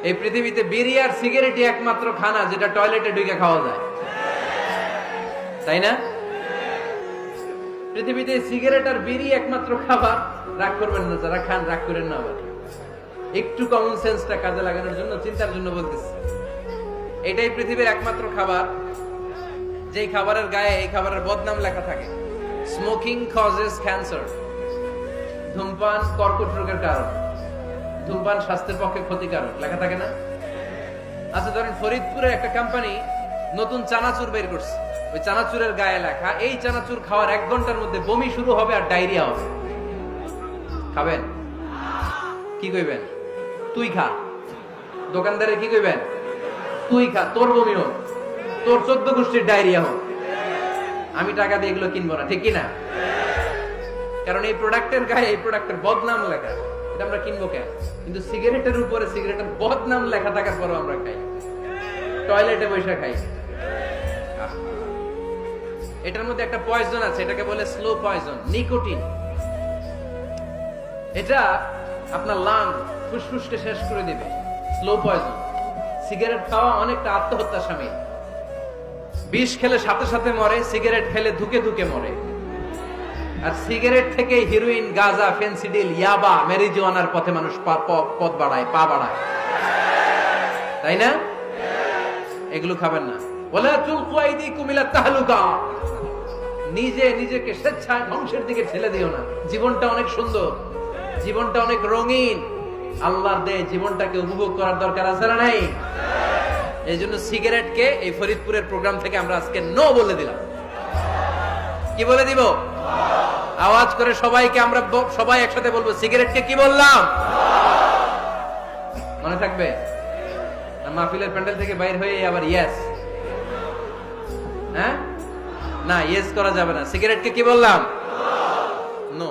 এই পৃথিবীতে বিড়ি আর সিগারেটই একমাত্র খানা যেটা টয়লেটে ঢুকে খাওয়া যায়, তাই না? পৃথিবীতে সিগারেট আর বিড়ি একমাত্র খাবার। রাগ করবেন না যারা খান, রাগ করেন না। আবার একটু কমন সেন্সটা কাজে লাগানোর জন্য, চিন্তার জন্য বলতেছি। এটাই পৃথিবীর একমাত্র খাবার যেই খাবারের গায়ে এই খাবারের বদনাম লেখা থাকে, স্মোকিং কজেস ক্যান্সার। ধূমপান কর্কট রোগের কারণ, ধূমপান স্বাস্থ্যের পক্ষে ক্ষতিকারক লেখা থাকে না? আচ্ছা ধরেন ফরিদপুরের একটা কোম্পানি নতুন চানাচুর বের করছে, ওই চানাচুরের গায়ে লেখা এই চানাচুর খাওয়ার 1 ঘন্টার মধ্যে বমি শুরু হবে আর ডায়রিয়া হবে। খাবেন? কি কইবেন? তুই খা। দোকানদারে কি কইবেন? তুই খা, তোর বমি হোক, তোর 14 গোষ্ঠীর ডায়রিয়া হোক, আমি টাকা দিয়ে এগুলো কিনবো না, ঠিক কিনা? কারণ এই প্রোডাক্টের গায়ে এই প্রোডাক্টের বদনাম লেখা, এটা আমরা কিনবো কেন? কিন্তু সিগারেটের উপরে সিগারেটের বদনাম লেখা থাকার পরও আমরা খাই, টয়লেটে বসে খাই। এটার মধ্যে একটা পয়জন আছে, এটাকে বলে স্লো পয়জন, নিকোটিন। এটা আপনার লাং, ফুসফুসকে শেষ করে দিবে, স্লো পয়জন। সিগারেট খাওয়া অনেকটা আত্মহত্যা শামিল। বিষ খেলে সাথে সাথে মরে, সিগারেট খেলে ধুকে ধুকে মরে। আর সিগারেট থেকে হিরোইন, গাঁজা, ফেন্সিডিল, ইয়াবা, ম্যারিজুয়ানার পথে মানুষ পথ বাড়ায়, পা বাড়ায়, তাই না? এগুলো খাবেন না। ওয়ালা তুলকু আইদিকুম ইলা তাহলুকা, নিজে নিজেকে স্বেচ্ছায় ধ্বংসের দিকে ঠেলে দিও না। জীবনটা অনেক সুন্দর, জীবনটা অনেক রঙিন, আল্লাহর দেয় জীবনটাকে উপভোগ করার দরকার আছে না নাই? এই জন্য সিগারেটকে এই ফরিদপুরের প্রোগ্রাম থেকে আমরা আজকে নো বলে দিলাম। কি বলে দিব? আওয়াজ করে সবাইকে আমরা সবাই একসাথে বলবো, সিগারেটকে কি বললাম? মনে থাকবে? মাহফিলের প্যান্ডেল থেকে বাইর হয়ে আবার ইয়েস, হ্যাঁ না, ইয়েস করা যাবে না। সিগারেটকে কি বললাম? নো।